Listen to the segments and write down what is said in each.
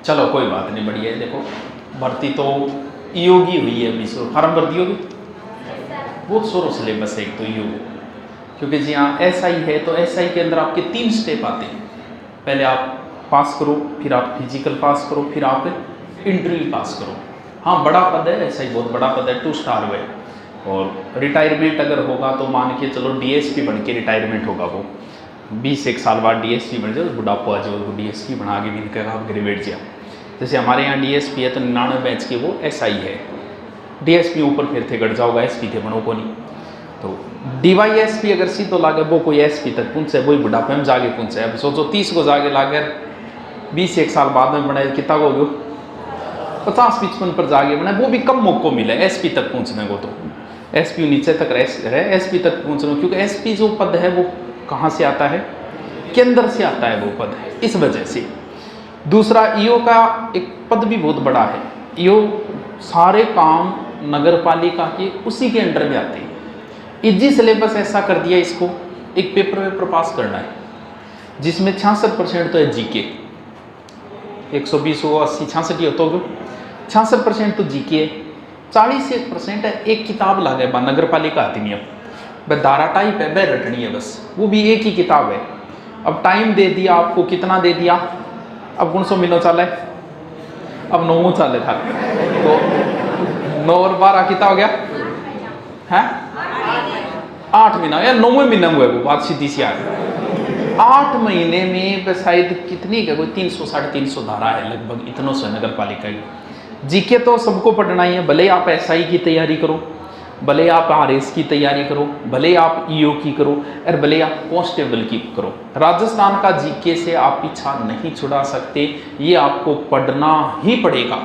चलो कोई बात नहीं, बढ़िया है। देखो भर्ती तो ईओ की हुई है, 20 फार्म भर दियोगे, बहुत सोरो सिलेबस है एक तो ईओ, क्योंकि जी हाँ एसआई है तो एसआई के अंदर आपके 3 स्टेप आते हैं। पहले आप पास करो, फिर आप फिजिकल पास करो, फिर आप इंटरव्यू पास करो। हाँ बड़ा पद है, एसआई बहुत बड़ा पद है, 2 स्टार हुए। और रिटायरमेंट अगर होगा तो मान के चलो डीएसपी बन के रिटायरमेंट होगा, वो 20 साल बाद डीएसपी बन जाओ, बुढ़ापा जो वो डीएसपी बना के भी इनका आप ग्रेवेट जाओ। जैसे हमारे यहाँ डीएसपी है तो 99 बैच के वो एसआई है, डीएसपी ऊपर फिर थे गढ़ जाओगा, एसपी थे बनो को नहीं। तो डीवाईएसपी अगर सीधो लागे वो कोई एसपी तक पहुँचे, वही बुढ़ापे में जाके पहुँचे। अब सोचो 30 को जाके लाकर 21 साल बाद में बनाए कितना हो गयो, 50-55 पर जाके बनाए, वो भी कम मौको मिले एसपी तक पहुँचने को। तो एसपी नीचे तक रहे, एसपी तक पहुँचने, क्योंकि एसपी जो पद है वो कहाँ से आता है, केंद्र से आता है वो पद है, इस वजह से। दूसरा ईओ का एक पद भी बहुत बड़ा है, ईओ सारे काम नगर पालिका के उसी के अंडर में आते हैं। इजी सिलेबस ऐसा कर दिया इसको, एक पेपर पास करना है जिसमें 66% तो है जीके, 120 हो 80 66 ही होता होगा, 66% तो जीके है, 40% है एक किताब लागे बा नगर पालिका आती नहीं, अब धारा टाइप है वह रटनी है बस, वो भी एक ही किताब है। अब टाइम दे दिया आपको, कितना दे दिया, अब 900 मिलो चाले, अब 9 चाले था, तो 9 और 12 कितना हो गया है, 8 महीना या 9वें महीने में हुआ वो बात सीधी सी आ गई। 8 महीने में शायद कितनी का कोई 300 350 धारा है लगभग, इतनों से नगर पालिका की। जीके तो सबको पढ़ना ही है, भले आप एसआई की तैयारी करो, भले आप आरएस की तैयारी करो, भले आप ईओ की करो, और भले आप कांस्टेबल की करो। राजस्थान का जीके से आप पीछा नहीं छुड़ा सकते, ये आपको पढ़ना ही पड़ेगा।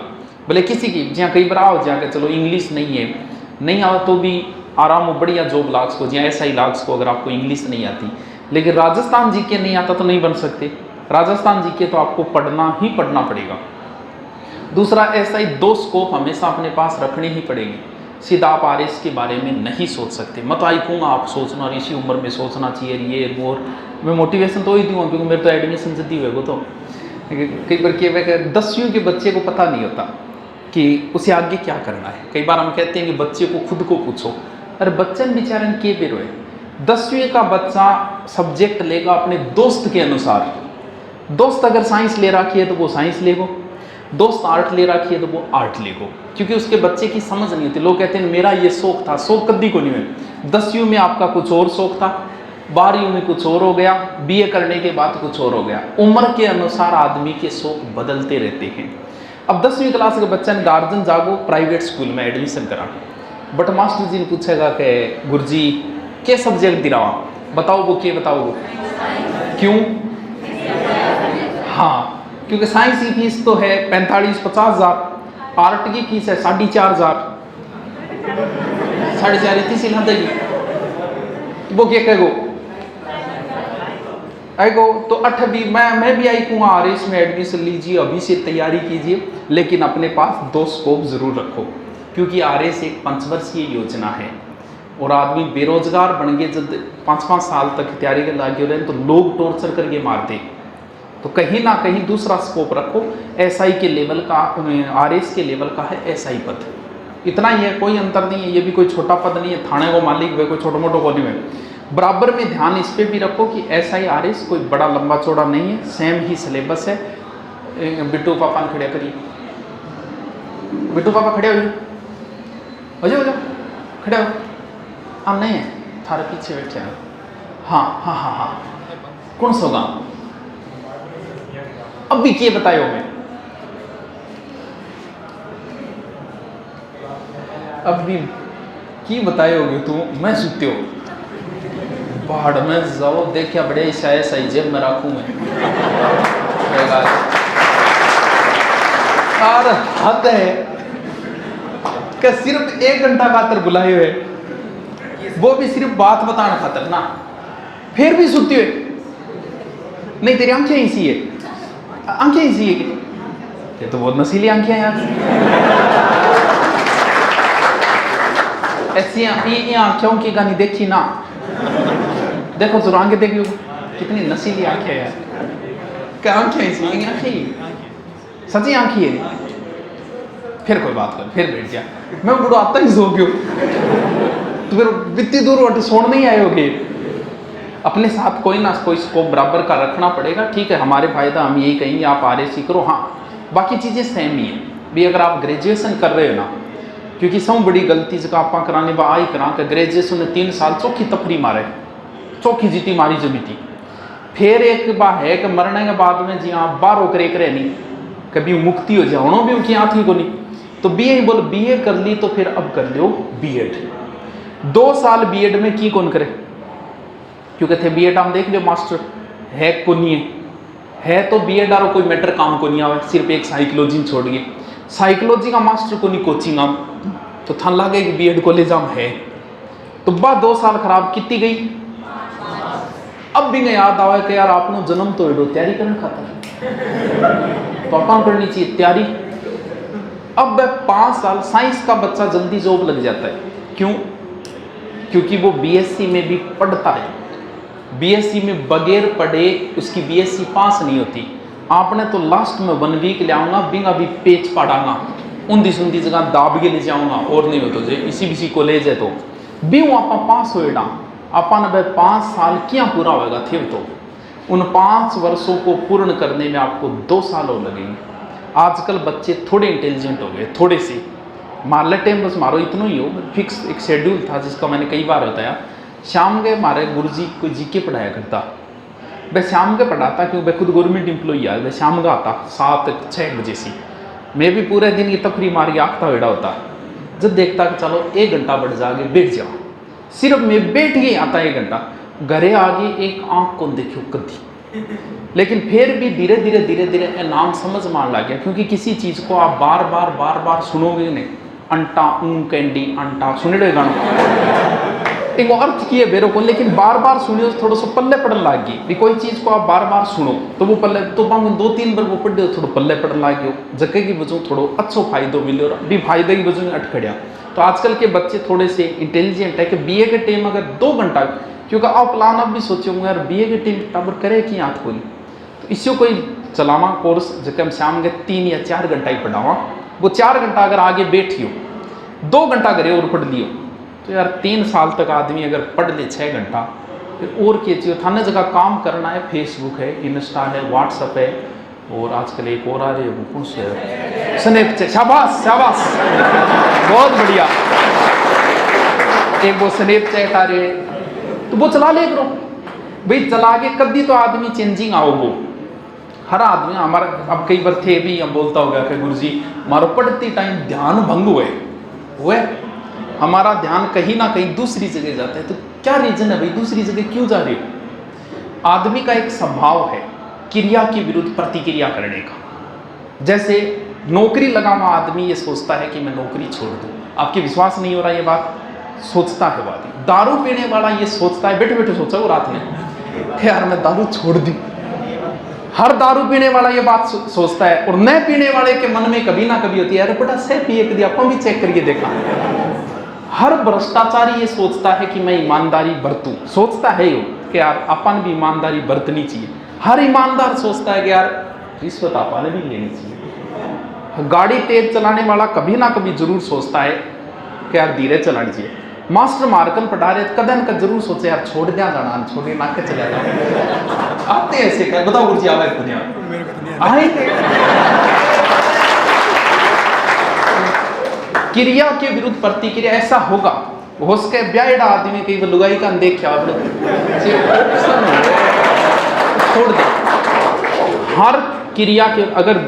भले किसी की जहाँ कई बार आओ जाकर चलो इंग्लिश नहीं है, नहीं आओ तो भी आराम हो, बढ़िया जॉब लाग्स को, जहाँ एसआई लाग्स को अगर आपको इंग्लिश नहीं आती, लेकिन राजस्थान जीके नहीं आता तो नहीं बन सकते। राजस्थान जीके तो आपको पढ़ना ही पढ़ना पड़ेगा। दूसरा एसआई 2 स्कोप हमेशा अपने पास रखने ही पड़ेंगे, सीधा आप आरएस के बारे में नहीं सोच सकते। मत आई कहूँगा आप सोचना, और इसी उम्र में सोचना चाहिए ये वो, मैं मोटिवेशन तो ही दूँ क्योंकि मेरे तो एडमिशन जल्दी हुए वो, तो कई बार क्या 10वीं के बच्चे को पता नहीं होता कि उसे आगे क्या करना है। कई बार हम कहते हैं कि बच्चे को खुद को पूछो, अरे बच्चे बेचारे के बेरो है, 10वीं का बच्चा सब्जेक्ट लेगा अपने दोस्त के अनुसार। दोस्त अगर साइंस ले रखी है तो वो साइंस लेगो, दोस्त आर्ट ले रखी है तो वो आर्ट लेगो, क्योंकि उसके बच्चे की समझ नहीं होती। लोग कहते हैं मेरा ये शौक था, शौक कभी को नहीं है। 10वीं में आपका कुछ और शौक था, 12वीं में कुछ और हो गया, बीए करने के बाद कुछ और हो गया। उम्र के अनुसार आदमी के शौक बदलते रहते हैं। अब 10वीं क्लास के बच्चे ने गार्जियन जागो प्राइवेट स्कूल में एडमिशन करा, बट मास्टर जी ने पूछेगा कि गुरुजी के सब्जेक्ट दिलावा, बताओ वो के बताओ वो क्यों, हाँ क्योंकि साइंस की फीस तो है 45-50 हज़ार, आर्ट की फीस है 4,500, 4,500 इतनी सी लंदेगी, तो वो क्या कहेगो आएगो। तो 8वीं मैं भी आई कहूँगा आरएस में एडमिशन लीजिए, अभी से तैयारी कीजिए, लेकिन अपने पास 2 स्कोप जरूर रखो, क्योंकि आरएस एक 5 वर्षीय योजना है और आदमी बेरोजगार बन गए जब 5-5 साल तक तैयारी कर लगे रहे तो लोग टॉर्चर करके मारते। तो कहीं ना कहीं दूसरा स्कोप रखो, एसआई के लेवल का, आरएस के लेवल का है एसआई पद, इतना ही है, कोई अंतर नहीं है। ये भी कोई छोटा पद नहीं है, थाने को मालिक वे कोई छोटा मोटा को नहीं है। बराबर में ध्यान इस पे भी रखो कि एसआई आरएस कोई बड़ा लंबा चौड़ा नहीं है, सेम ही सिलेबस है। बिट्टू पापा ने खड़े करिए, बिट्टू पापा खड़े हो जाओ खड़े हो, हम नहीं है थारे पीछे बैठे हैं, हाँ हाँ हाँ हाँ कौन सा गाँव अब भी क्या बतायो मैं, अब भी की बतायोगे तू, मैं सुनते हो पहाड़ में जाओ देखिया बड़े शायद सही जेब में रखूँ मैं और हद है कि सिर्फ 1 घंटा खातर बुलाए हुए, वो भी सिर्फ बात बताना खातर ना, फिर भी सुनती हुए नहीं तेरी आंखें ऐसी है, आंखें ऐसी है, ये तो बहुत नशीली आंखें हैं यार, ऐसी आंखों की गानी देखी ना, देखो जरा आंखें देखियो कितनी नशीली आंखें हैं यार, क्या आंखें ऐसी आंखें सच्ची आंखी है नहीं। फिर कोई बात कर, फिर बैठ जा, मैं बुढ़ा आता ही सो क्यों, तो फिर बित्ती दूर वट सोन नहीं आए होगे। अपने साथ कोई ना कोई स्कोप बराबर का रखना पड़ेगा। ठीक है, हमारे फायदा हम यही कहेंगे आप RSC करो, हाँ बाकी चीज़ें सेम ही है भी। अगर आप ग्रेजुएशन कर रहे हो ना, क्योंकि सब बड़ी गलती जगह आप कराने बा आई करा के ग्रेजुएशन में 3 साल चौखी तफरी मारे, चौखी जीती मारी जमी थी। फिर एक बात है कि मरने के बाद में जी आप बाहर होकर एक रह नहीं कभी मुक्ति हो जाए, होना भी उनकी यहाँ थी को नहीं, तो BA बोल BA कर ली तो फिर अब कर लो B.Ed। 2 साल B.Ed में की कौन करे, क्योंकि थे B.Ed हम देख लो मास्टर है को नहीं है तो B.Ed आरो कोई मैटर काम को नहीं आवे, सिर्फ एक साइकोलॉजी छोड़िए, साइकोलॉजी का मास्टर को नहीं कोचिंग आप तो था लगे कि B.Ed कॉलेज हम है, तो बाद 2 साल खराब कितनी गई। अब भी मैं याद आवा कि यार आपने जन्म तो एडो तैयारी करने खाता तो अपन करनी चाहिए तैयारी। अब 5 साल साइंस का बच्चा जल्दी जॉब लग जाता है, क्यों, क्योंकि वो BSc में भी पढ़ता है, BSc में बगैर पढ़े उसकी BSc पास नहीं होती। आपने तो लास्ट में 1 वीक ले आऊँगा बिंगा भी पेच पढ़ाऊंगा, उन्दी सुंदी जगह दाब के ले जाऊँगा और नहीं हो तो इसी कॉलेज है तो भी वो आप पास होएगा। अपन 5 साल क्या पूरा होगा थे, तो उन 5 वर्षों को पूर्ण करने में आपको 2 साल और लगेंगे। आजकल बच्चे थोड़े इंटेलिजेंट हो गए, थोड़े से मारले टाइम बस मारो इतना ही हो। फिक्स एक शेड्यूल था जिसका मैंने कई बार बताया, शाम के हमारे गुरुजी को GK पढ़ाया करता, वह शाम के पढ़ाता क्यों, वह खुद गवर्नमेंट एम्प्लॉई है, वह शाम का आता 7-6 बजे से, मैं भी पूरे दिन ये तफरी मार के आखता बेड़ा होता, जब देखता कि चलो 1 घंटा बढ़ जाके बैठ जाओ, सिर्फ मैं बैठ के आता 1 घंटा, घरे आगे एक आँख को देखियो कदी। लेकिन फिर भी धीरे धीरे नाम समझ मान लग गया, क्योंकि किसी चीज़ को आप बार बार सुनोगे नहीं, अंटा कैंडी अंटा सुने रहे गाना एक अर्थ किए बेरो को, लेकिन बार सुनियो थोड़ा सा पल्ले पड़न लग गई भी। कोई चीज़ को आप बार सुनो तो वो पल्ले तो बांग 2-3 बार वो पढ़े थोड़ा पल्ले पड़न लग गयो, जगह की वजह थोड़ा अच्छो फायदो मिलो भी, फायदे की वजह अट खड़िया। तो आजकल के बच्चे थोड़े से इंटेलिजेंट है कि BA के टाइम अगर 2 घंटा, क्योंकि आप प्लान अब भी सोचोगे यार BA के टाइम टाबर करे कि याद को नहीं, तो इससे कोई चलावा कोर्स जब हम शाम के 3 या 4 घंटा ही पढ़ावा, वो 4 घंटा अगर आगे बैठियो 2 घंटा करे और पढ़ लियो, तो यार 3 साल तक आदमी अगर पढ़ ले 6 घंटा, फिर और क्या चाहिए। थाने जगह काम करना है, फेसबुक है, इंस्टा है, व्हाट्सअप है, और आजकल एक और आ रही है वो कौन से है, स्नैपचैट। शाबाश शाबाश, बहुत बढ़िया, एक वो स्नैपचैट आ रही है, तो वो चला ले करो भाई, चला के कभी तो आदमी चेंजिंग आओ। वो हर आदमी हमारा अब कई बार थे भी हम बोलता होगा कि गुरुजी हमारा पढ़ती टाइम ध्यान भंग हुए हमारा ध्यान कहीं ना कहीं दूसरी जगह जाता है। तो क्या रीजन है भाई, दूसरी जगह क्यों जा रही हो। आदमी का एक स्वभाव है क्रिया के विरुद्ध प्रतिक्रिया करने का। जैसे नौकरी लगा हुआ आदमी ये सोचता है कि मैं नौकरी छोड़ दूं, आपके विश्वास नहीं हो रहा ये बात, सोचता है बात। दारू पीने वाला ये सोचता है, बैठे बैठे सोचा वो रात में यार मैं दारू छोड़ दूं। हर दारू पीने वाला ये बात सोचता है, और न पीने वाले के मन में कभी ना कभी होती है अरे बेटा सह पिए कभी अपन भी चेक करके देखा। हर भ्रष्टाचारी ये सोचता है कि मैं ईमानदारी बरतूं, सोचता है यो कि यार अपन भी ईमानदारी बरतनी चाहिए। हर ईमानदार सोचता है कि यार रिश्वत अपन भी लेनी चाहिए। गाड़ी तेज चलाने वाला कभी ना कभी जरूर सोचता है कि यार धीरे चलानी चाहिए। मास्टर मार्कन पढ़ा रहे कदन का जरूर सोचे यार छोड़ दिया जाना, छोड़े ना के चले जाओ। आते ऐसे क्या बताओ गुरुजी आवाज दुनिया आए क्रिया के विरुद्ध प्रतिक्रिया ऐसा होगा। हो सके ब्याह आदमी कई लुगाई का देखा छोड़ दो। हर क्रिया के अगर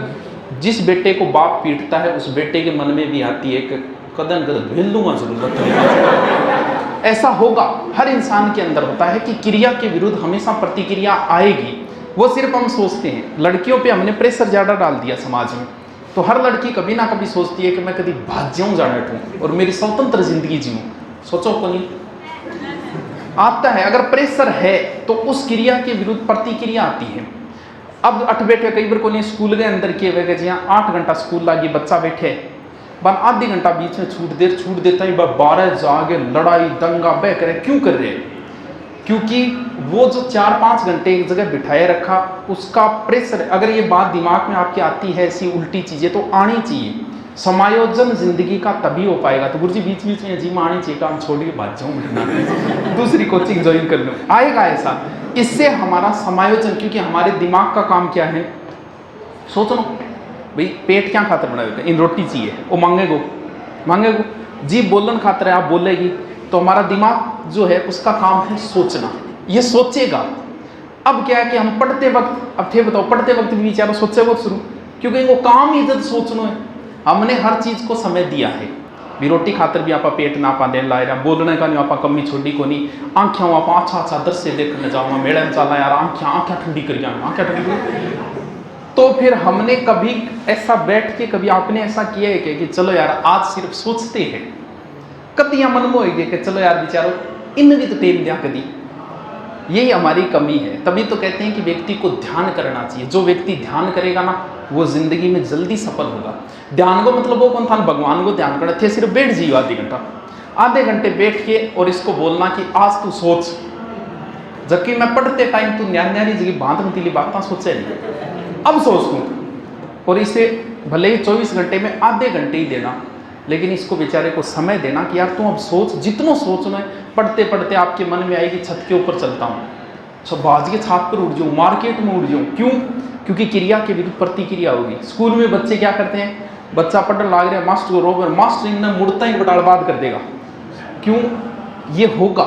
जिस बेटे को बाप पीटता है उस बेटे के मन में भी आती है कि कदन कदन भेज दूंगा जरूरत। ऐसा होगा, हर इंसान के अंदर होता है कि क्रिया के विरुद्ध हमेशा प्रतिक्रिया आएगी। वो सिर्फ हम सोचते हैं। लड़कियों पे हमने प्रेशर ज़्यादा डाल दिया समाज में, तो हर लड़की कभी ना कभी सोचती है कि मैं कभी भाग जाऊँ जा बैठूँ और मेरी स्वतंत्र जिंदगी जीऊँ। सोचो को नहीं आता है। अगर प्रेशर है तो उस क्रिया के विरुद्ध प्रतिक्रिया आती है। अब अठ बैठे कई बार को नहीं स्कूल के अंदर किए हुए जी 8 घंटा स्कूल लागी बच्चा बैठे बन आधी घंटा बीच में छूट देता ही 12 जागे लड़ाई दंगा बह करे क्यों कर रहे। क्योंकि वो जो 4-5 घंटे एक जगह बिठाए रखा, उसका प्रेशर, अगर ये बात दिमाग में आपकी आती है ऐसी उल्टी चीज़ें तो आनी चाहिए। समायोजन जिंदगी का तभी हो पाएगा। तो गुरुजी बीच बीच में जी में आनी चाहिए, काम छोड़ के भाग जाऊँ बिठना दूसरी कोचिंग ज्वाइन कर लूँ, आएगा ऐसा। इससे हमारा समायोजन, क्योंकि हमारे दिमाग का काम क्या है, सोचो भाई पेट क्या खातर बना हुआ है, इन रोटी चाहिए, वो मांगेगो जी, बोलन खातर है, आप बोलेगी, तो हमारा दिमाग जो है उसका काम है सोचना, ये सोचेगा। अब क्या है कि हम पढ़ते वक्त, अब थे बताओ, पढ़ते वक्त भी बेचारा सोचेगा शुरू, क्योंकि वो काम ही जब सोचना है। हमने हर चीज़ को समय दिया है, भी रोटी खातर भी आप पेट ना पा देन ला रहा, बोलने का नहीं आप कमी छोड़ी को नहीं, आँखें आप अच्छा दृश्य देखने जाऊँगा, मेड़े में चला यार, आँखें ठंडी कर जाऊँगा, आँखें ठंडी कर। तो फिर हमने कभी ऐसा बैठ के, कभी आपने ऐसा किया है कि चलो यार आज सिर्फ सोचते हैं, कभी मन में होगी कि चलो यार बेचारो इन भी तो टेम दिया कभी। यही हमारी कमी है। तभी तो कहते हैं कि व्यक्ति को ध्यान करना चाहिए। जो व्यक्ति ध्यान करेगा ना, वो जिंदगी में जल्दी सफल होगा। ध्यान को मतलब वो कौन था, भगवान को ध्यान करना थे, सिर्फ बैठ जाइए आधे घंटे बैठ के और इसको बोलना कि आज तू सोच, जबकि मैं पढ़ते टाइम तू न्यारी जगह बांध में बात सोचे नहीं, अब सोच तू। और इसे भले ही 24 घंटे में आधे घंटे ही देना, लेकिन इसको बेचारे को समय देना कि यार तू अब सोच, जितना सोचना है। पढ़ते पढ़ते आपके मन में आएगी छत के ऊपर चलता हूँ, सब बाज के छत पर उड़ जाऊँ, मार्केट में उड़ जाऊँ। क्यों? क्योंकि क्रिया के विरुद्ध प्रतिक्रिया होगी। स्कूल में बच्चे क्या करते हैं, बच्चा पढ़ने लाग रहा है, मास्टर को रोक, मास्टर इन्हें मुड़ता ही बटालबाद कर देगा। क्यों? ये होगा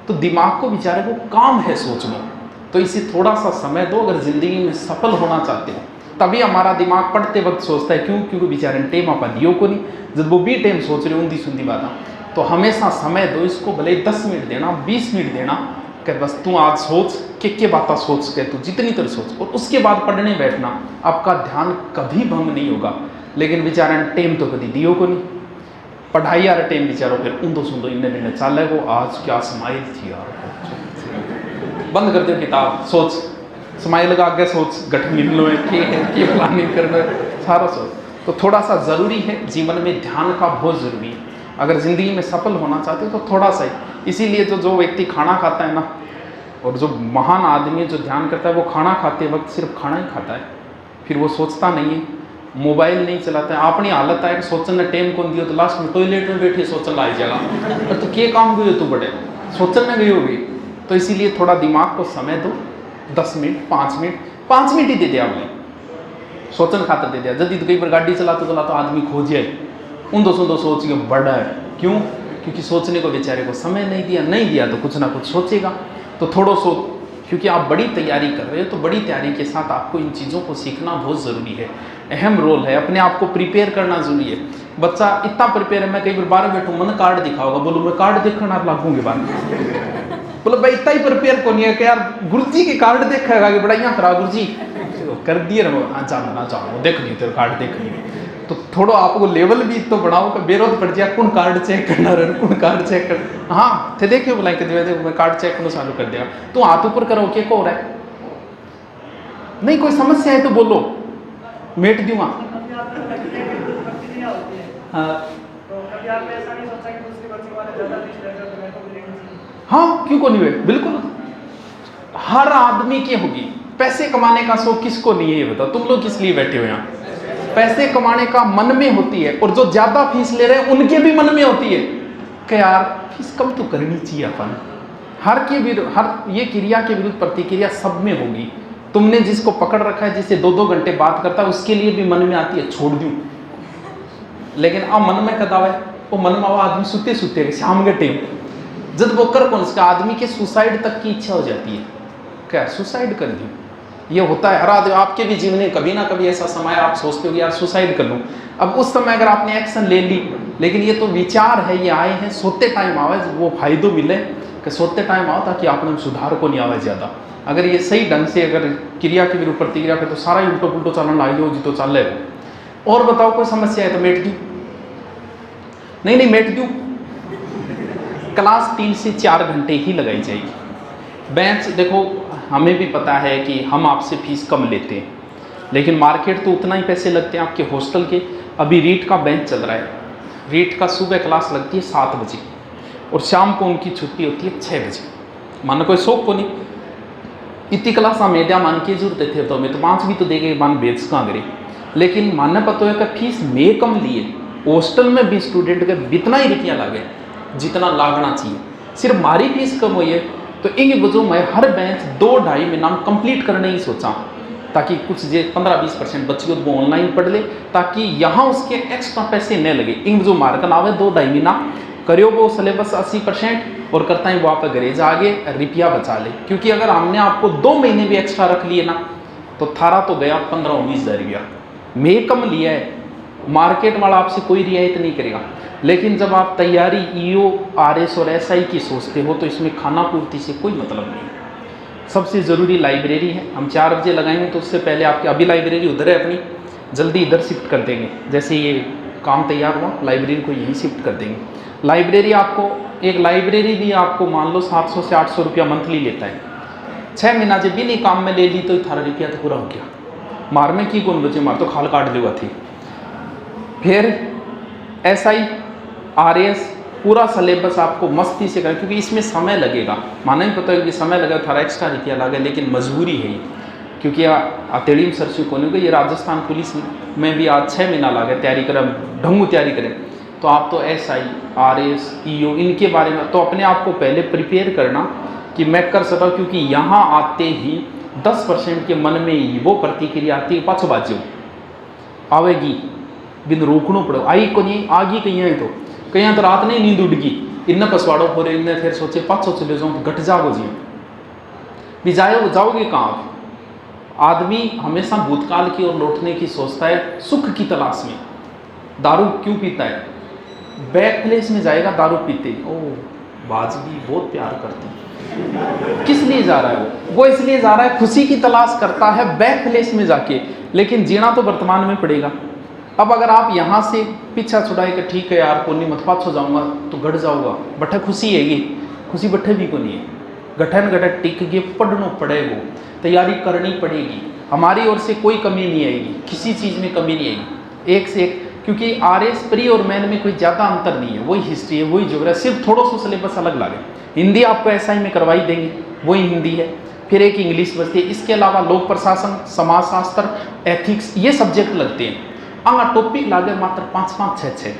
तो दिमाग को बेचारे को काम है सोचना। तो इसे थोड़ा सा समय दो अगर ज़िंदगी में सफल होना चाहते हो। तभी हमारा दिमाग पढ़ते वक्त सोचता है। क्यों? क्योंकि बेचारे टेम आप दियो को नहीं, जब वो भी टेम सोच रहे ऊंधी सुंदी बात। तो हमेशा समय दो इसको, भले 10 मिनट देना, 20 मिनट देना, कि बस तू आज सोच के बातें सोच के तू जितनी तरह सोच, और उसके बाद पढ़ने बैठना। आपका ध्यान कभी भंग नहीं होगा। लेकिन बेचारा टेम तो कभी दियो को नहीं, पढ़ाई यार टेम बेचारो फिर ऊंधो सुंधो इन्हें चाले को, आज क्या स्माइल थी यार, बंद कर दो किताब, सोच, स्माइल लगा आगे सोच, गठ मिलनो है के प्लानिंग करना है, सारा सोच। तो थोड़ा सा ज़रूरी है, जीवन में ध्यान का बहुत ज़रूरी है। अगर ज़िंदगी में सफल होना चाहते हो तो थोड़ा सा ही। इसीलिए जो व्यक्ति खाना खाता है ना, और जो महान आदमी जो ध्यान करता है, वो खाना खाते वक्त सिर्फ खाना ही खाता है, फिर वो सोचता नहीं है, मोबाइल नहीं चलाता है। अपनी हालत है कि सोचने टेम कौन दियो, तो लास्ट में टॉयलेट में बैठे सोचने लाई जगह, और तो क्या काम गई हो तू बड़े, सोचने गई होगी। तो इसीलिए थोड़ा दिमाग को समय दो, 10 मिनट 5 मिनट ही दे दिया आपने, सोचन खातर दे दिया। जल्दी तो कई बार गाड़ी चलाते आदमी खोजे ऊंधो सुंधो सोच के बड़ा है। क्यों? क्योंकि सोचने को बेचारे को समय नहीं दिया तो कुछ ना कुछ सोचेगा। तो थोड़ा सो, क्योंकि आप बड़ी तैयारी कर रहे हो, तो बड़ी तैयारी के साथ आपको इन चीज़ों को सीखना बहुत ज़रूरी है। अहम रोल है, अपने आप को प्रिपेयर करना जरूरी है। बच्चा इतना प्रिपेयर है, मैं कई बार बाहर बैठूँ, मन कार्ड दिखाओगा, बोलो मैं कार्ड देखना लागूंगी बार, बोलो भाई इतना ही प्रिपेयर को नहीं है कि यार गुरु जी के कार्ड देखेगा कि बड़ा यहाँ करा गुरु जी कर दिए ना, जाओ देख ली तेरे कार्ड देख ली। तो थोड़ा आपको लेवल भी तो बढ़ाओ कि बेरोध पड़ जाए, कौन कार्ड चेक करना रहे, कौन कार्ड चेक कर, हाँ थे देखिए बोला कि देखो मैं कार्ड चेक करना चालू कर दिया, तो हाथ ऊपर करो, क्या हो रहा है, नहीं कोई समस्या है तो बोलो, मेट दूंगा। हाँ क्यों को नहीं हुए, बिल्कुल हर आदमी की होगी। पैसे कमाने का शौक किसको नहीं है ये बताओ, तुम लोग किस लिए बैठे हो यहाँ? पैसे कमाने का मन में होती है, और जो ज्यादा फीस ले रहे हैं उनके भी मन में होती है कि यार फीस कम तो करनी चाहिए अपन। हर ये क्रिया के विरुद्ध प्रतिक्रिया सब में होगी। तुमने जिसको पकड़ रखा है, जिससे 2-2 घंटे बात करता है, उसके लिए भी मन में आती है छोड़ दूं, लेकिन अब मन में कदावा है वो मन में आदमी सुते शाम के टाइम जब वो कर कौन सा आदमी के सुसाइड तक की इच्छा हो जाती है, क्या सुसाइड कर दूं। ये होता है हर आदमी, आपके भी जीवन में कभी ना कभी ऐसा समय आप सोचते हो कि यार सुसाइड कर लूँ। अब उस समय अगर आपने एक्शन ले ली, लेकिन ये तो विचार है, ये आए हैं सोते टाइम आवे, वो फायदो मिले कि सोते टाइम आओ ताकि आपने सुधार को नहीं आवे ज़्यादा। अगर ये सही ढंग से अगर क्रिया के विरुद्ध प्रतिक्रिया पे, तो सारा ही उल्टो पुल्टो चलन लाई हो जी तो चल रहे हो। और बताओ कोई समस्या है तो मेट दूँ, नहीं मेट दूँ। क्लास 3 से 4 घंटे ही लगाई जाएगी। बेंच देखो, हमें भी पता है कि हम आपसे फीस कम लेते हैं, लेकिन मार्केट तो उतना ही पैसे लगते हैं आपके हॉस्टल के। अभी रीट का बेंच चल रहा है, रीट का सुबह क्लास लगती है 7 बजे और शाम को उनकी छुट्टी होती है 6 बजे। मन कोई शौक को नहीं इतनी क्लासा मेडिया मान की जरूरत थे तो मैं तो 5 भी तो देंगे मान बेच कहाँ करे, लेकिन मानना पता है कि फीस में कम लिए हॉस्टल में भी स्टूडेंट के इतना ही रुपया लगे जितना लागना चाहिए, सिर्फ हमारी फीस कम हुई है। तो इन वजह मैं हर बेंच 2-2.5 महीना कंप्लीट करने ही सोचा, ताकि कुछ जो 15-20% बच्ची वो ऑनलाइन पढ़ ले, ताकि यहाँ उसके एक्स्ट्रा पैसे न लगे। इन जो मार्कन आवे 2-2.5 महीना करियो वो सिलेबस 80% और करता ही वो आप घरेज आगे रुपया बचा ले, क्योंकि अगर हमने आपको 2 महीने भी एक्स्ट्रा रख लिए ना तो थारा तो गया 15-19 हज़ार रुपया। मैं कम लिया है, मार्केट वाला आपसे कोई रियायत नहीं करेगा। लेकिन जब आप तैयारी ईओ आरएस और एसआई की सोचते हो तो इसमें खाना पूर्ति से कोई मतलब नहीं। सबसे ज़रूरी लाइब्रेरी है। हम 4 बजे लगाएंगे तो उससे पहले आपकी अभी लाइब्रेरी उधर है अपनी, जल्दी इधर शिफ्ट कर देंगे। जैसे ये काम तैयार हुआ लाइब्रेरी को यहीं शिफ्ट कर देंगे। लाइब्रेरी आपको एक लाइब्रेरी भी आपको मान लो 700 से 800 रुपया मंथली लेता है। 6 महीना जब भी नहीं काम में ले ली तो 18 रुपया तो पूरा हो गया। मार में की कौन बचे, मार तो खाल काट लेगा थी। फिर एसआई आरएस पूरा सिलेबस आपको मस्ती से करें, क्योंकि इसमें समय लगेगा। माना ही पता है कि समय लगेगा, थारा एक्स्ट्रा रुपया लगे, लेकिन मजबूरी है क्योंकि अतेड़ीम सरसू को नहीं, ये राजस्थान पुलिस में भी आज 6 महीना लगे तैयारी करें, ढंगू तैयारी करें। तो आप तो एसआई आरएस ईओ इनके बारे में तो अपने आप को पहले प्रिपेयर करना कि मैं कर सकता हूँ, क्योंकि यहाँ आते ही 10% के मन में वो प्रतिक्रिया आती है पाछो बाजू आवेगी, बिन रोकना पड़ो आई को नहीं आगी कहीं तो कहीं तो रात नहीं नींद उड़गी, इन्ना पसवाड़ो हो रहे इन्हें फिर सोचे पाछो चले जाऊँ तो घट जाओ जी भी जाओगे कहाँ आप। आदमी हमेशा भूतकाल की ओर लौटने की सोचता है, सुख की तलाश में। दारू क्यों पीता है, बैक प्लेस में जाएगा दारू पीते, ओ बाजगी बहुत प्यार करती, किस लिए जा रहा है वो इसलिए जा रहा है खुशी की तलाश करता है बैक प्लेस में जाके, लेकिन जीना तो वर्तमान में पड़ेगा। अब अगर आप यहाँ से पीछा छुड़ाए कि ठीक है यार को नहीं मत पाछो जाऊँगा तो घट जाऊँगा, बट्ठे खुशी है ये खुशी बट्ठे भी को नहीं है, गठन गठन टिक के पढ़ना पड़ेगा, तैयारी करनी पड़ेगी। हमारी ओर से कोई कमी नहीं आएगी, किसी चीज़ में कमी नहीं आएगी, एक से एक, क्योंकि आरएस प्री और मैन में कोई ज़्यादा अंतर नहीं है, वही हिस्ट्री है वही ज्योग्राफी, सिर्फ थोड़ा सा सिलेबस अलग लगे। हिंदी आपको एसआई में करवाई देंगे वही हिंदी है, फिर एक इंग्लिश बचती है, इसके अलावा लोक प्रशासन समाजशास्त्र एथिक्स ये सब्जेक्ट लगते हैं। आगा टॉपिक लागे मात्र 5-5 6-6,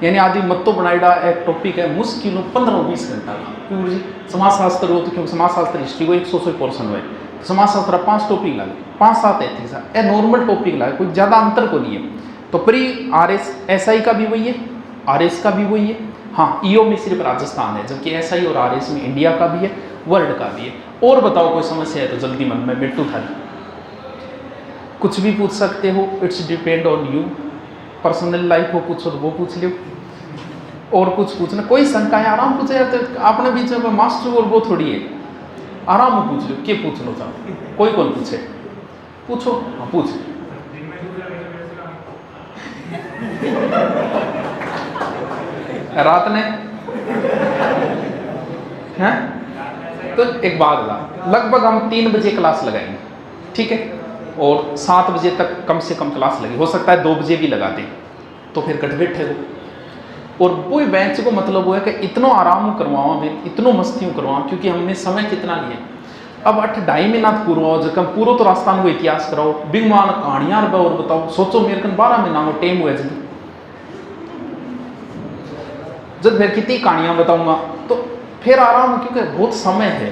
यानी आदि मत तो बनाएगा एक टॉपिक है मुश्किल 15-20 घंटा का, क्योंकि समाजशास्त्र हो तो क्योंकि समाजशास्त्र हिस्ट्री को 100 पोर्सन हुए, समाजशास्त्र 5 टॉपिक लागे 5-7 एथिक्स है नॉर्मल टॉपिक लागे, कोई ज़्यादा अंतर को नहीं है। तो प्री आरएस एसआई का भी वही है, आरएस का भी वही है, हाँ ईओ में सिर्फ राजस्थान है, जबकि एसआई और आरएस में इंडिया का भी है वर्ल्ड का भी है। और बताओ कोई समस्या है तो जल्दी मन में मिट्टू थारी कुछ भी पूछ सकते हो, it's depend on you. Personal life हो पूछो तो वो पूछ लो, और कुछ पूछना कोई शंका है आराम पूछे यार, तो आपने बीच में मास्टर और वो थोड़ी है, आराम में पूछ लो क्या पूछ लो चाहो, कोई कौन पूछे पूछो, हाँ पूछ। रात ने हैं तो एक बात लगभग हम 3 बजे क्लास लगाएंगे, ठीक है, और 7 बजे तक कम से कम क्लास लगी, हो सकता है 2 बजे भी लगा दें, तो फिर कट बैठे हो। और वो बेंच को मतलब वो है कि इतना आराम करवाओ मैं इतनो मस्तियों करवाओ, क्योंकि हमने समय कितना लिया। अब 8-2.5 महीना पूरा जब पूरा तो राजस्थान को इतिहास कराओ, बिगमान कहानियाँ और बताओ, सोचो मेरे कन 12 महीना को टाइम हुआ जब फिर कितनी कहानियाँ बताऊँगा तो फिर आराम, क्योंकि बहुत समय है।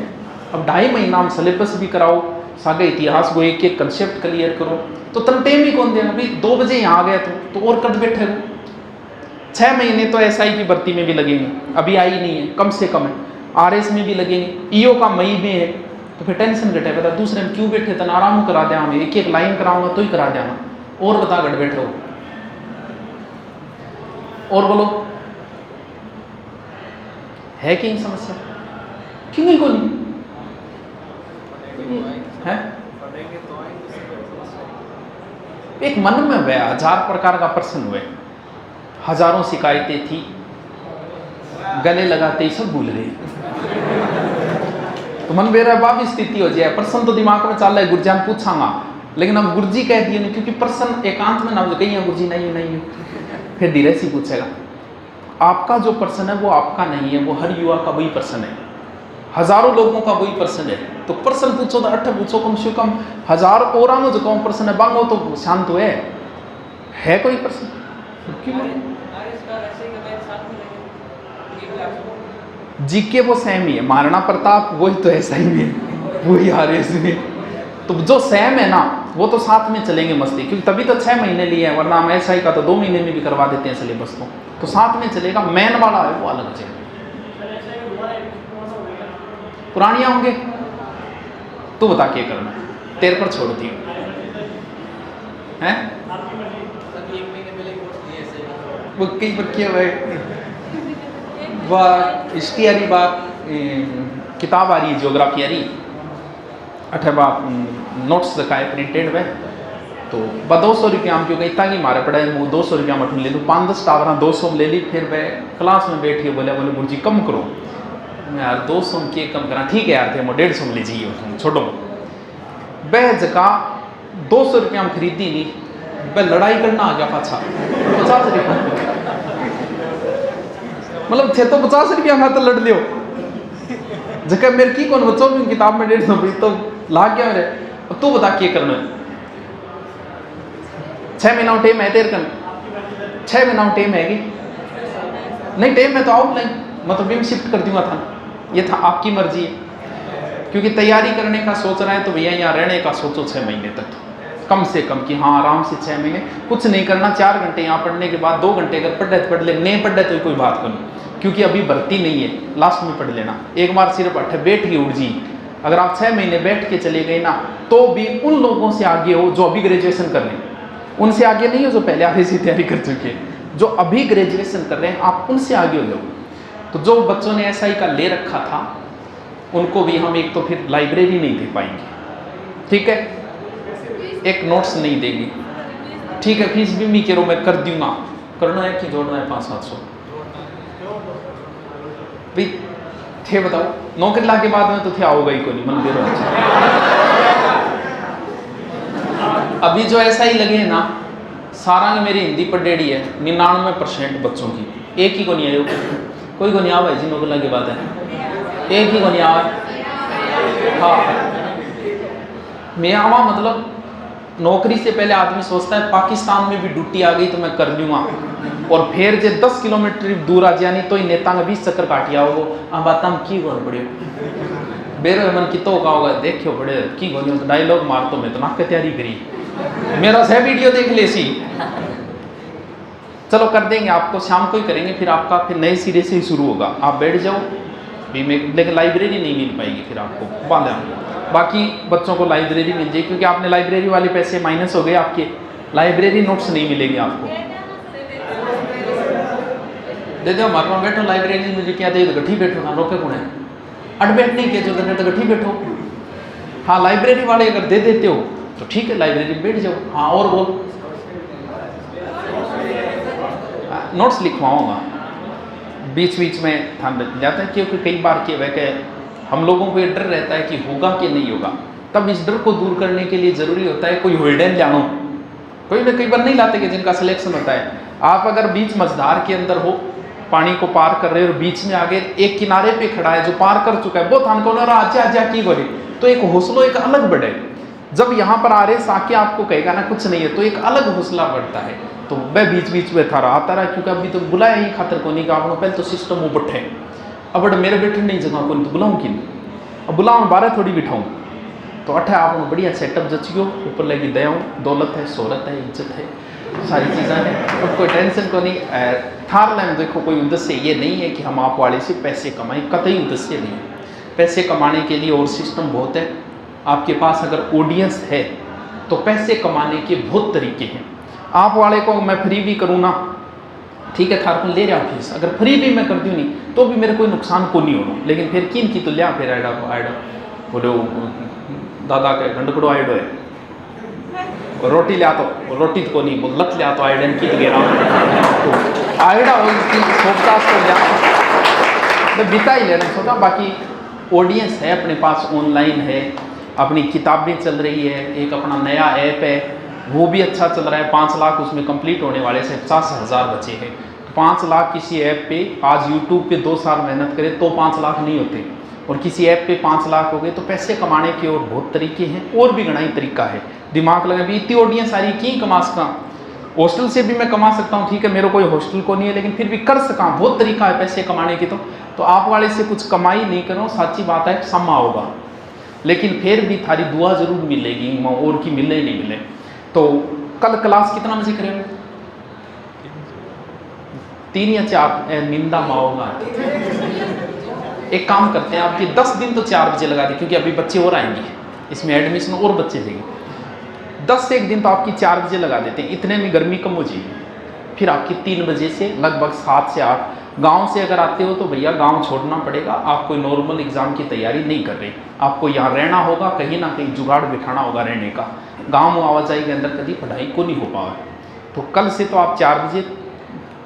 अब 2.5 महीना हम सिलेबस भी कराओ, सागे इतिहास को एक कंसेप्ट क्लियर करो, तो तन टाइम ही कौन देगा। अभी 2 बजे यहाँ आ गया तो और कट बैठे हो। 6 महीने तो एसआई की भर्ती में भी लगेंगे, अभी आई नहीं है, कम से कम है, आरएस में भी लगेंगे, ईओ का मई में है, तो फिर टेंशन घटे बता दूसरे में क्यों बैठे, तन आराम करा दे, हमें एक लाइन कराऊंगा तो ही करा देना, और बता घट बैठे हो। और बोलो है कि समस्या, क्यों नहीं कोई है। एक मन में हुए 1000 प्रकार का प्रश्न हुए, हजारों शिकायतें थी, गले लगाते ही सब भूल गए। तो मन मेरा बाप स्थिति हो जाए, प्रश्न तो दिमाग में चल रहा है, गुरुजान पूछांगा, लेकिन अब गुरुजी कह दिए नहीं, क्योंकि प्रश्न एकांत में ना हो कहीं गुरुजी नहीं नहीं फिर धीरे से पूछेगा। आपका जो प्रश्न है वो आपका नहीं है, वो हर युवा का वही प्रश्न है। हजारों लोगों का वही प्रश्न है, तो प्रश्न पूछो तो 8 पूछो, कम से कम 1000 और जो कौन प्रश्न है बांगो तो शांत हुए है कोई प्रश्न क्यों? जीके वो सेम ही है, महाराणा प्रताप वही तो ऐसा ही है, वही आ रहे इसमें, तो जो सेम है ना वो तो साथ में चलेंगे मस्ती, क्योंकि तभी तो 6 महीने लिए हैं, वरना हम ऐसा ही का तो 2 महीने में भी करवा देते हैं सिलेबस तो साथ में चलेगा। मेन वाला है वो अलग चलेगा, पुरानिया होंगे तो बता के करना, तेरे पर छोड़ दियो हैं वो कई पर किया हुआ वह हिस्ट्री आ रही बात, किताब आ रही है ज्योग्राफी आ रही अठबा नोट्स दिखाए प्रिंटेड में, तो ब 200 रुपया हम क्योंकि इतना ही मारे पड़ा है, 200 रुपया मठ ले लूँ, 5-10 टावरा 200 में ले ली, फिर मैं क्लास में बैठ के बोले गुरुजी कम करो, मैं यार 200 में के कम करा, ठीक है यार थे 150 में ले जाइए छोड़ो, वह जगह 200 रुपया में खरीदी नहीं, वह लड़ाई करना आ गया पाछा 50 रुपया, मतलब थे तो 50 रुपया में तो लड़ लियो, जगह मेरे की कौन बच्चों में किताब में 150 तो लाग गया मेरे, तू बता क्या करना है, 6 महीना टाइम है तेरे कन, 6 महीना टाइम है कि नहीं, टाइम में तो आउटलाइन मतलब भी शिफ्ट कर दूंगा था, ये था आपकी मर्जी है, क्योंकि तैयारी करने का सोच रहा है तो भैया यहाँ रहने का सोचो 6 महीने तक कम से कम, कि हाँ आराम से 6 महीने कुछ नहीं करना, 4 घंटे यहाँ पढ़ने के बाद 2 घंटे अगर पढ़ पढ़ ले, नहीं पढ़ रहे तो कोई बात करो, क्योंकि अभी भर्ती नहीं है, लास्ट में पढ़ लेना, एक बार सिर्फ बैठ के उड़ जी, अगर आप 6 महीने बैठ के चले गए ना तो भी उन लोगों से आगे हो जो अभी ग्रेजुएशन कर रहे हैं, उनसे आगे नहीं हो जो पहले आगे से तैयारी कर चुके हैं, जो अभी ग्रेजुएशन कर रहे हैं आप उनसे आगे हो जाओ। तो जो बच्चों ने SI का ले रखा था उनको भी हम एक तो फिर लाइब्रेरी नहीं दे पाएंगे, ठीक है, एक नोट्स नहीं देंगे, ठीक है, फीस भी मैं करो मैं कर दूंगा, करना है कि जोड़ना है 500-700 भाई थे, बताओ नौकरी ला के बाद में तो थे आओगा ही को नहीं मन बेरो अभी जो SI लगे हैं ना सारा ने मेरी हिंदी पर डेढ़ी है, 99% बच्चों की, एक ही को नहीं आयो, कोई को नहीं आवा जी नौकरी लगे बात है, एक ही को नहीं आवा, हाँ मैं आवा मतलब नौकरी से पहले आदमी सोचता है पाकिस्तान में भी ड्यूटी आ गई तो मैं कर लूँगा, और फिर जो 10 किलोमीटर दूर आ जानी तो ही नेता का 20 चक्कर काटिया हो, अब बात हम की बोल पड़े बेरो मन की तो होगा देखियो बड़े की बोलियो तो डायलॉग मार तो मैं तो नाक तैयारी करी, मेरा सह वीडियो देख ले सी, चलो कर देंगे आपको, शाम को ही करेंगे, फिर आपका फिर नए सिरे से ही शुरू होगा, आप बैठ जाओ भी मैं, लेकिन लाइब्रेरी नहीं मिल पाएगी फिर आपको बांधा, बाकी बच्चों को लाइब्रेरी मिल जाएगी, क्योंकि आपने लाइब्रेरी वाले पैसे माइनस हो गए आपके, लाइब्रेरी नोट्स नहीं मिलेंगे आपको, दे दो हमारे वहाँ बैठो लाइब्रेरी मुझे क्या दे, गठी बैठो ना रोके कौन है, अट बैठ नहीं किया जो तो गठी बैठो, हाँ लाइब्रेरी वाले अगर दे देते हो तो ठीक है लाइब्रेरी में बैठ जाओ, हाँ और बोल नोट्स लिखवाऊंगा बीच बीच में ध्यान रख जाता है, क्योंकि कई बार के वह हम लोगों को ये डर रहता है कि होगा कि नहीं होगा, तब इस डर को दूर करने के लिए ज़रूरी होता है कोई होल्डन जानो, कोई ना कई बार नहीं लाते कि जिनका सिलेक्शन होता है, आप अगर बीच मझधार के अंदर हो पानी को पार कर रहे हो और बीच में आगे एक किनारे पे खड़ा है जो पार कर चुका है, बहुत हमको आजा की बोले तो एक हौसला एक अलग बढ़े, जब यहाँ पर आ रहे आके आपको कहेगा ना कुछ नहीं है तो एक अलग हौसला बढ़ता है, तो वह बीच बीच में था आता रहा, क्योंकि अभी तो बुलाया ही खातर को नहीं, आपको पहले तो सिस्टम वो बैठे अब मेरे बैठे नहीं जगह को नहीं तो बुलाऊँ कि अब बुलाऊँ 12 थोड़ी बिठाऊँ, तो अठे आप बढ़िया सेटअप जचियो, ऊपर लगी दया दौलत है, शोहरत है, इज्जत है, सारी चीज़ें हैं, और कोई टेंशन को नहीं, थार लाइन देखो कोई उद्देश्य ये नहीं है कि हम आप वाले से पैसे कमाएं, कतई उद्देश्य नहीं है, पैसे कमाने के लिए और सिस्टम बहुत है, आपके पास अगर ऑडियंस है तो पैसे कमाने के बहुत तरीके हैं, आप वाले को मैं फ्री भी करूँ ना ठीक है थार को ले रहा फीस, अगर फ्री भी मैं कर दूँ नहीं तो भी मेरे कोई नुकसान को नहीं होना, लेकिन फिर किन की तो लिया फिर आइडा बोलो दादा के गंडकड़ो आइडो है रोटी लिया तो रोटी को नहीं बोल लत लिया तो आइडन की गे रहा आइडा सोचता तो लिया तो बिता ही लेना सोचा, बाकी ऑडियंस है अपने पास, ऑनलाइन है, अपनी किताबें चल रही है, एक अपना नया ऐप है वो भी अच्छा चल रहा है, 5 लाख उसमें कंप्लीट होने वाले से 50,000 बचे हैं, 5 लाख किसी ऐप पे आज यूट्यूब पे 2 साल मेहनत करें तो 5 लाख नहीं होते, और किसी ऐप पे 5 लाख हो गए। तो पैसे कमाने के और बहुत तरीके हैं, और भी घना ही तरीका है। दिमाग लगा भी इतनी ऑडियंस सारी की कमा सका, हॉस्टल से भी मैं कमा सकता हूँ, ठीक है मेरे कोई हॉस्टल को नहीं है, लेकिन फिर भी कर सका, बहुत तरीका है पैसे कमाने की। तो आप वाले से कुछ कमाई नहीं करो, सच्ची बात है समा होगा, लेकिन फिर भी थारी दुआ जरूर मिलेगी, और की मिले नहीं मिले। तो कल क्लास कितना बजे करेंगे? 3 या 4? निंदा माओगा। एक काम करते हैं, आपकी 10 दिन तो 4 बजे लगा दी, क्योंकि अभी बच्चे और आएंगे, इसमें एडमिशन और बच्चे देंगे। 10 से 1 दिन तो आपकी 4 बजे लगा देते हैं, इतने में गर्मी कम हो जाएगी। फिर आपकी 3 बजे से लगभग 7 से 8। गांव से अगर आते हो तो भैया गांव छोड़ना पड़ेगा, आप कोई नॉर्मल एग्जाम की तैयारी नहीं कर रहे, आपको यहाँ रहना होगा, कहीं ना कहीं जुगाड़ बिठाना होगा रहने का। गाँव में आवाजाही के अंदर कभी पढ़ाई को नहीं हो पावा। तो कल से तो आप 4 बजे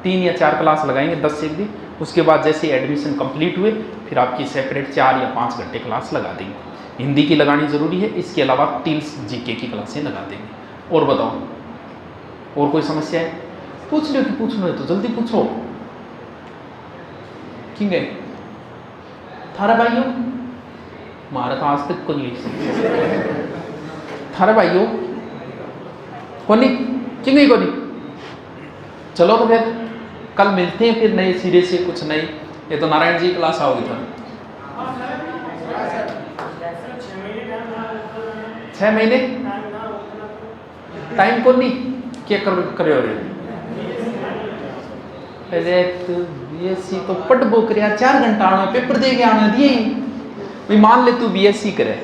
3 या 4 क्लास लगाएंगे 10 से 1 दिन। उसके बाद जैसे एडमिशन कंप्लीट हुए फिर आपकी सेपरेट 4 या 5 घंटे क्लास लगा देंगे। हिंदी की लगानी ज़रूरी है, इसके अलावा 3 जीके की क्लासें लगा देंगे। और बताओ, और कोई समस्या है? पूछ लो कि पूछना है तो जल्दी पूछो। क्यों गए थारा भाइयों? हमारा तो आज तक को नहीं थारा भाइयों कोनी क्यों गई कोनी? चलो तो फिर कल मिलते हैं फिर नए सिरे से कुछ नई। ये तो नारायण जी क्लास आओगी था 6 महीने टाइम को नहीं क्या कर रहे हो? अरे तो बीएससी तो पढ़ बुक रहा 4 घंटा आना पेपर दे के आना दिए भाई। मान ले तू बीएससी करे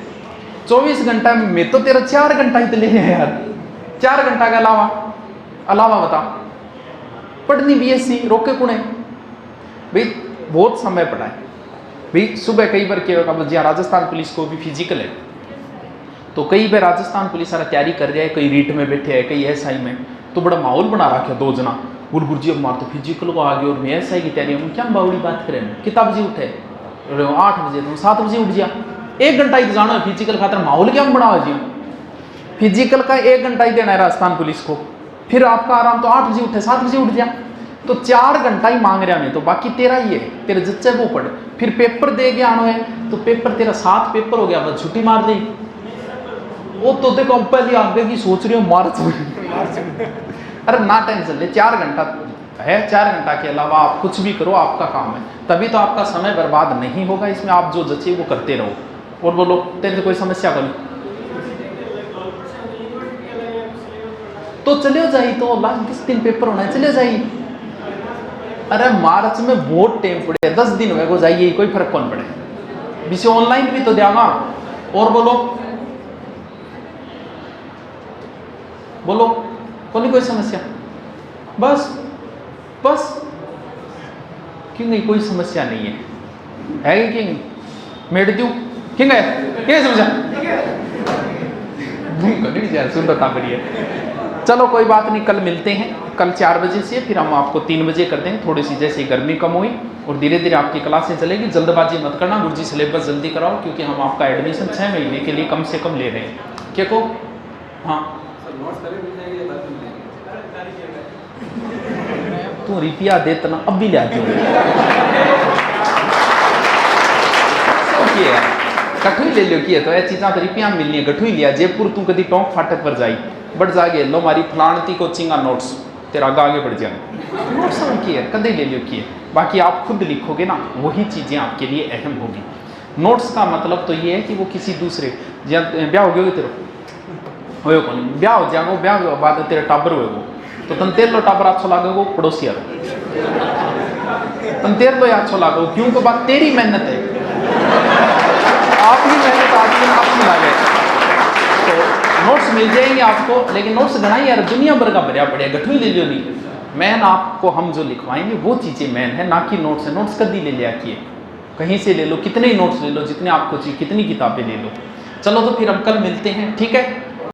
24 घंटा में तो तेरा 4 घंटा ही तो ले यार। 4 घंटा के अलावा बता पढ़नी बीएससी रोके कौन है भाई? बहुत समय पढ़ा है भाई। सुबह कई बार क्या जहाँ राजस्थान पुलिस को भी फिजिकल है, तो कई बार राजस्थान पुलिस सारा तैयारी कर रहा है, कई रीट में बैठे है, कई एसआई में, तो बड़ा माहौल बना रखा 2 जना गुरगुरजी मार तो फिजिकल को आगे और मैं एसआई की तैयारी में क्या बावड़ी बात करें। कितना बजे उठे? 8 बजे, तुम 7 बजे उठ जा। 1 घंटा ही जाना है फिजिकल खातर, माहौल क्या बनाओ जी? फिजिकल का 1 घंटा ही देना है राजस्थान पुलिस को, फिर आपका आराम। तो 8 बजे उठे 7 बजे उठ जा, तो 4 घंटा ही मांग रहा मैं तो, बाकी तेरा ही है, तेरे जच्चे वो पढ़। फिर पेपर दे के आना है, तो पेपर तेरा 7 पेपर हो गया, बस छुट्टी मार दी। वो तो देखो पहले आगे की सोच रही हो मार्च अरे ना टेंशन ले, 4 घंटा है। 4 घंटा के अलावा आप कुछ भी करो, आपका काम है, तभी तो आपका समय बर्बाद नहीं होगा। इसमें आप जो जचे वो करते रहो। और बोलो तेरे से कोई समस्या बनी तो चले जाइए, तो लास्ट 20 दिन पेपर होना है, चले जाइए। अरे मार्च में बहुत टाइम पड़े, 10 दिन हुए को जाइए, कोई फर्क कौन पड़े। विषय ऑनलाइन भी तो देगा। और बोलो कोई समस्या? बस क्यों नहीं? कोई समस्या नहीं है कि नहीं? मेड दू क्यों क्या समझा? सुंदरता बढ़िया। चलो कोई बात नहीं, कल मिलते हैं। कल 4 बजे से फिर हम आपको 3 बजे कर देंगे। थोड़ी सी जैसे गर्मी कम हुई और धीरे धीरे आपकी क्लासें चलेगी। जल्दबाजी मत करना, गुरुजी सिलेबस जल्दी कराओ, क्योंकि हम आपका एडमिशन 6 महीने के लिए कम से कम ले रहे हैं। क्या को? हाँ तू रुपया देता ना अब भी ले आती हो कठू ही ले लो की है, तो यह चीज़ा तो रुपया मिलनी है। गठू ही लिया जयपुर तू कभी टोंक फाटक पर जाई बढ़ जागे लो मारी फलानती कोचिंग नोट्स तेरा आगे बढ़ जाए। नोट्स की है कदे ले लो की है, बाकी आप खुद लिखोगे ना वही चीज़ें आपके लिए अहम होगी। नोट्स का मतलब तो ये है कि वो किसी दूसरे ब्याह हो गया तेरा हो कौन ब्याह हो जाएगा, ब्याह के बाद तेरे टाबर हुए तो तन तेर लो टाबर अच्छो लागे वो पड़ोसी आ तन तेर लो अच्छो लागे, क्यों तो बात तेरी मेहनत है, आपकी मेहनत आप मिलागे तो नोट्स मिल जाएंगे आपको। लेकिन नोट्स घना ही यार दुनिया भर का भरिया पड़े गठू ही ले लो नहीं। मैन आपको हम जो लिखवाएंगे वो चीज़ें मैन है, ना कि नोट्स है। नोट्स कभी ले लिया किए कहीं से ले लो, कितने ही नोट्स ले लो, जितने आपको चाहिए, कितनी किताबें ले लो। चलो तो फिर हम कल मिलते हैं, ठीक है।